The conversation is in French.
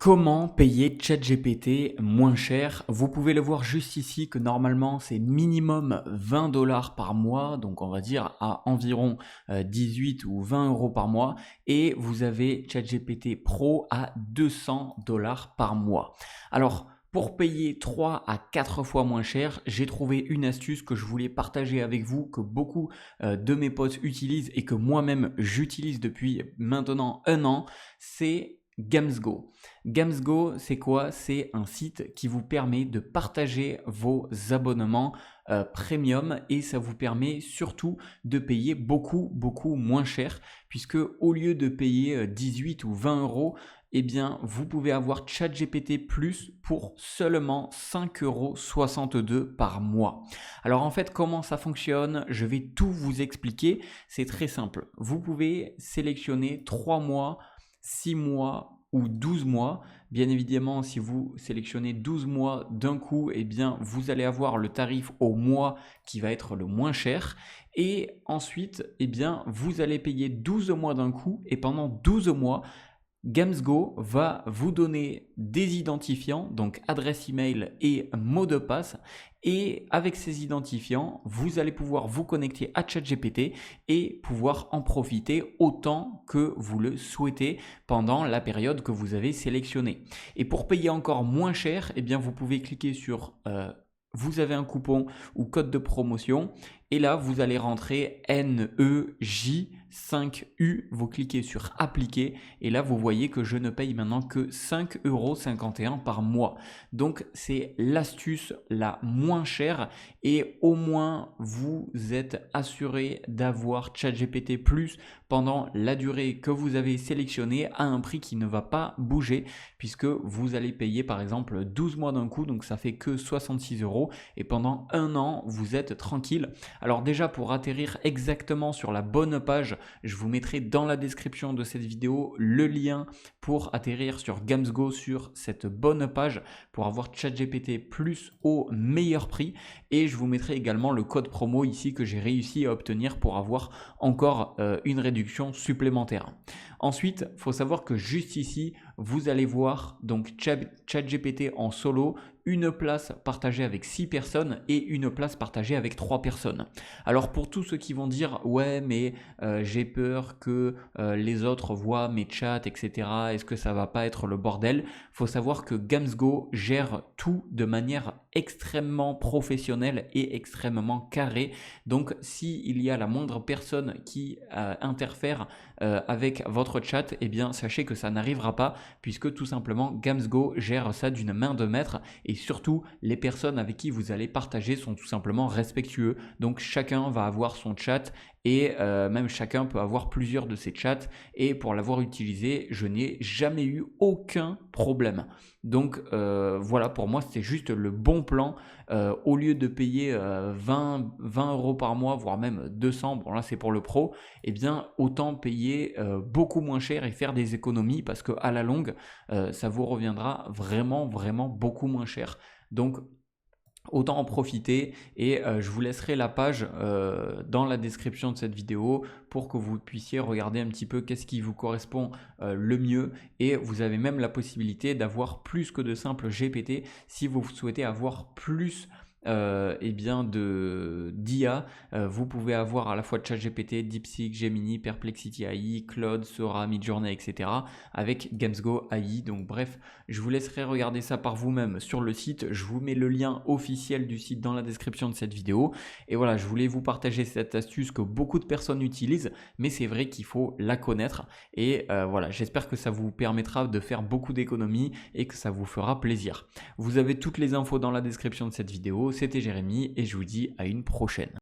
Comment payer ChatGPT moins cher? Vous pouvez le voir juste ici que normalement c'est minimum 20 dollars par mois, donc on va dire à environ 18 ou 20 euros par mois, et vous avez ChatGPT Pro à 200 dollars par mois. Alors, pour payer 3 à 4 fois moins cher, j'ai trouvé une astuce que je voulais partager avec vous, que beaucoup de mes potes utilisent et que moi-même j'utilise depuis maintenant un an, c'est Gamsgo. Gamsgo, c'est quoi? C'est un site qui vous permet de partager vos abonnements premium et ça vous permet surtout de payer beaucoup moins cher puisque au lieu de payer 18 ou 20 euros, eh bien, vous pouvez avoir ChatGPT Plus pour seulement 5,62 € par mois. Alors en fait, comment ça fonctionne? Je vais tout vous expliquer. C'est très simple. Vous pouvez sélectionner 3 mois, 6 mois ou 12 mois. Bien évidemment, si vous sélectionnez 12 mois d'un coup, eh bien, vous allez avoir le tarif au mois qui va être le moins cher. Et ensuite, eh bien, vous allez payer 12 mois d'un coup et pendant 12 mois, Gamsgo va vous donner des identifiants, donc adresse email et mot de passe. Et avec ces identifiants, vous allez pouvoir vous connecter à ChatGPT et pouvoir en profiter autant que vous le souhaitez pendant la période que vous avez sélectionnée. Et pour payer encore moins cher, eh bien vous pouvez cliquer sur vous avez un coupon ou code de promotion et là vous allez rentrer NEJ5U, vous cliquez sur appliquer et là vous voyez que je ne paye maintenant que 5,51 € par mois. Donc c'est l'astuce la moins chère et au moins vous êtes assuré d'avoir ChatGPT Plus pendant la durée que vous avez sélectionnée à un prix qui ne va pas bouger puisque vous allez payer par exemple 12 mois d'un coup, donc ça fait que 66 € et pendant un an vous êtes tranquille. Alors déjà pour atterrir exactement sur la bonne page, je vous mettrai dans la description de cette vidéo le lien pour atterrir sur Gamsgo sur cette bonne page pour avoir ChatGPT Plus au meilleur prix et je vous mettrai également le code promo ici que j'ai réussi à obtenir pour avoir encore une réduction supplémentaire. Ensuite, il faut savoir que juste ici, vous allez voir donc ChatGPT en solo, une place partagée avec 6 personnes et une place partagée avec 3 personnes. Alors pour tous ceux qui vont dire ouais mais j'ai peur que les autres voient mes chats etc, est-ce que ça va pas être le bordel? Faut savoir que Gamsgo gère tout de manière extrêmement professionnelle et extrêmement carrée, donc s'il y a la moindre personne qui interfère avec votre chat, eh bien sachez que ça n'arrivera pas puisque tout simplement Gamsgo gère ça d'une main de maître et surtout les personnes avec qui vous allez partager sont tout simplement respectueux, donc chacun va avoir son chat et même chacun peut avoir plusieurs de ces chats et pour l'avoir utilisé je n'ai jamais eu aucun problème. Donc voilà, pour moi c'était juste le bon plan. Au lieu de payer 20 € par mois voire même 200, bon là c'est pour le pro, eh bien autant payer beaucoup moins cher et faire des économies parce que à la longue ça vous reviendra vraiment beaucoup moins cher. Donc autant en profiter et je vous laisserai la page dans la description de cette vidéo pour que vous puissiez regarder un petit peu qu'est-ce qui vous correspond le mieux et vous avez même la possibilité d'avoir plus que de simples GPT si vous souhaitez avoir plus eh bien d'IA, vous pouvez avoir à la fois ChatGPT, DeepSeek, Gemini, Perplexity AI, Claude, Sora, Midjourney, etc. avec Gamsgo AI. Donc bref, je vous laisserai regarder ça par vous-même sur le site. Je vous mets le lien officiel du site dans la description de cette vidéo. Et voilà, je voulais vous partager cette astuce que beaucoup de personnes utilisent, mais c'est vrai qu'il faut la connaître. Et voilà, j'espère que ça vous permettra de faire beaucoup d'économies et que ça vous fera plaisir. Vous avez toutes les infos dans la description de cette vidéo. C'était Jérémy et je vous dis à une prochaine.